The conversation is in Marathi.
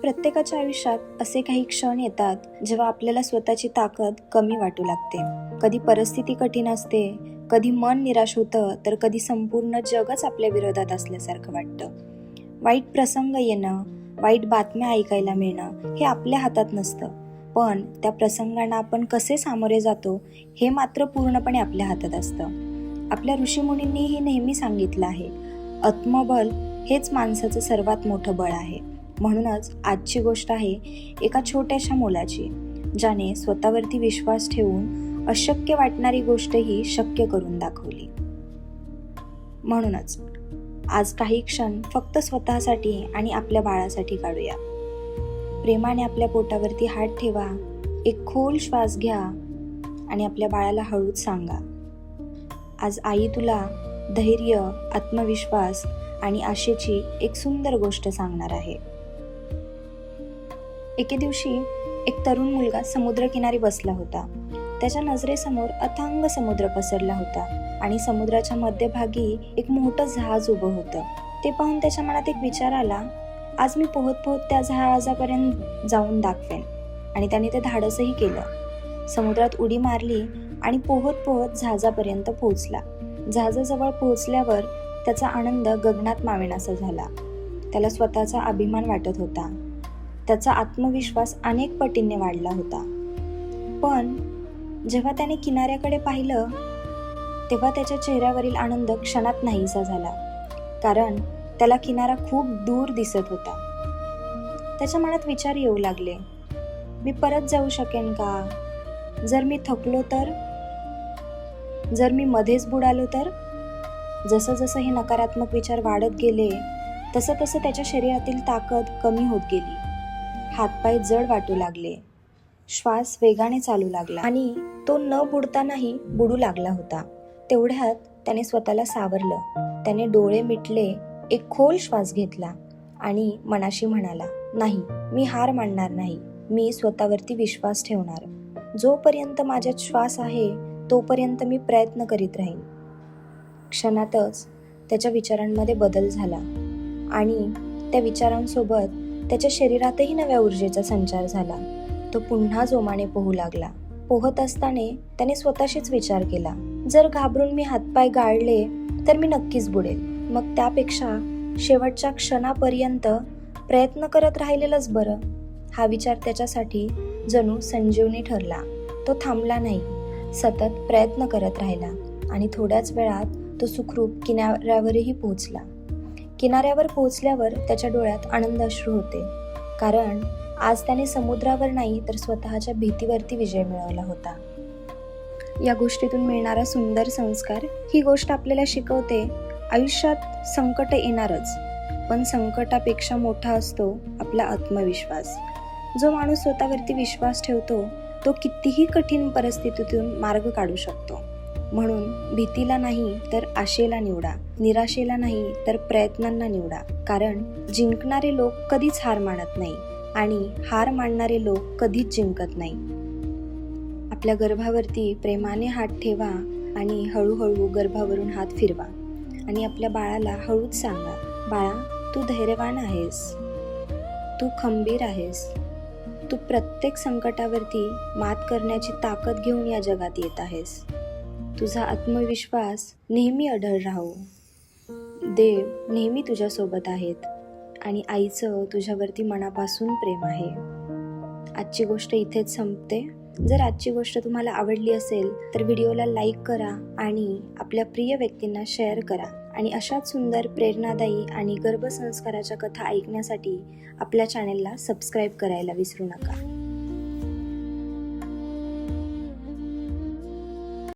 प्रत्येकाच्या आयुष्यात असे काही क्षण येतात जेव्हा आपल्याला स्वतःची ताकद कमी वाटू लागते. कधी परिस्थिती कठीण असते, कधी मन निराश होतं, तर कधी संपूर्ण जगच आपल्या विरोधात असल्यासारखं वाटतं. वाईट प्रसंग येणं, वाईट बातम्या ऐकायला मिळणं हे आपल्या हातात नसतं, पण त्या प्रसंगांना आपण कसे सामोरे जातो हे मात्र पूर्णपणे आपल्या हातात असतं. आपल्या ऋषीमुनींनीही नेहमी सांगितलं आहे, आत्मबल हेच माणसाचं सर्वात मोठं बळ आहे. म्हणूनच आजची गोष्ट आहे एका छोट्याशा मुलाची, ज्याने स्वतःवरती विश्वास ठेवून अशक्य वाटणारी गोष्टही शक्य करून दाखवली. म्हणूनच आज काही क्षण फक्त स्वतःसाठी आणि आपल्या बाळासाठी काढूया. प्रेमाने आपल्या पोटावरती हात ठेवा, एक खोल श्वास घ्या आणि आपल्या बाळाला हळूच सांगा, आज आई तुला धैर्य, आत्मविश्वास आणि आशेची एक सुंदर गोष्ट सांगणार आहे. एके दिवशी एक तरुण मुलगा समुद्रकिनारी बसला होता. त्याच्या नजरेसमोर अथांग समुद्र पसरला होता आणि समुद्राच्या मध्यभागी एक मोठं जहाज उभं होतं. ते पाहून त्याच्या मनात एक विचार आला, आज मी पोहत पोहत त्या जहाजापर्यंत जाऊन दाखवेन. आणि त्याने ते धाडसही केलं. समुद्रात उडी मारली आणि पोहत पोहत जहाजापर्यंत पोहोचला. जहाजाजवळ पोहोचल्यावर त्याचा आनंद गगनात मावेनासा झाला. त्याला स्वतःचा अभिमान वाटत होता. त्याचा आत्मविश्वास अनेक पटींनी वाढला होता. पण जेव्हा त्याने किनाऱ्याकडे पाहिलं तेव्हा त्याच्या चेहऱ्यावरील आनंद क्षणात नाहीसा झाला, कारण त्याला किनारा खूप दूर दिसत होता. त्याच्या मनात विचार येऊ लागले, मी परत जाऊ शकेन का? जर मी थकलो तर? जर मी मध्येच बुडालो तर? जसं जसं हे नकारात्मक विचार वाढत गेले तसं तसं त्याच्या शरीरातील ताकद कमी होत गेली. हातपाय जड वाटू लागले, श्वास वेगाने चालू लागला आणि तो न बुडतानाही बुडू लागला होता. तेवढ्यात त्याने स्वतःला सावरलं. त्याने डोळे मिटले, एक खोल श्वास घेतला आणि मनाशी म्हणाला, नाही, मी हार मानणार नाही. मी स्वतःवरती विश्वास ठेवणार. जोपर्यंत माझ्यात श्वास आहे तोपर्यंत मी प्रयत्न करीत राहीन. क्षणातच त्याच्या विचारांमध्ये बदल झाला आणि त्या विचारांसोबत त्याच्या शरीरातही नव्या ऊर्जेचा संचार झाला. तो पुन्हा जोमाने पोहू लागला. पोहत असताना त्याने स्वतःशीच विचार केला, जर घाबरून मी हातपाय गाळले तर मी नक्कीच बुडेल. मग त्यापेक्षा शेवटच्या क्षणापर्यंत प्रयत्न करत राहिलेलंच बरं. हा विचार त्याच्यासाठी जणू संजीवनी ठरला. तो थांबला नाही, सतत प्रयत्न करत राहिला आणि थोड्याच वेळात तो सुखरूप किनाऱ्यावरही पोहोचला. किनाऱ्यावर पोहोचल्यावर त्याच्या डोळ्यात आनंद अश्रू होते, कारण आज त्याने समुद्रावर नाही तर स्वतःच्या भीतीवरती विजय मिळवला होता. या गोष्टीतून मिळणारा सुंदर संस्कार ही गोष्ट आपल्याला शिकवते, आयुष्यात संकट येणारच, पण संकटापेक्षा मोठा असतो आपला आत्मविश्वास. जो माणूस स्वतःवरती विश्वास ठेवतो तो कितीही कठीण परिस्थितीतून मार्ग काढू शकतो. म्हणून भीतीला नाही तर आशेला निवडा, निराशेला नाही तर प्रयत्नांना निवडा, कारण जिंकणारे लोक कधीच हार मानत नाही आणि हार मानणारे लोक कधीच जिंकत नाही. आपल्या गर्भावरती प्रेमाने हात ठेवा आणि हळूहळू गर्भावरून हात फिरवा आणि आपल्या बाळाला हळूच सांगा, बाळा, तू धैर्यवान आहेस, तू खंबीर आहेस, तू प्रत्येक संकटावरती मात करण्याची ताकद घेऊन या जगात येत आहेस. तुझा आत्मविश्वास नेहमी अढळ राहो. देव नेहमी तुझ्यासोबत आहेत आणि आईचं तुझ्यावरती मनापासून प्रेम आहे. आजची गोष्ट इथेच संपते. जर आजची गोष्ट तुम्हाला आवडली असेल तर व्हिडिओला लाईक करा आणि आपल्या प्रिय व्यक्तींना शेअर करा. आणि अशाच सुंदर, प्रेरणादायी आणि गर्भसंस्काराच्या कथा ऐकण्यासाठी आपल्या चॅनेलला सबस्क्राईब करायला विसरू नका.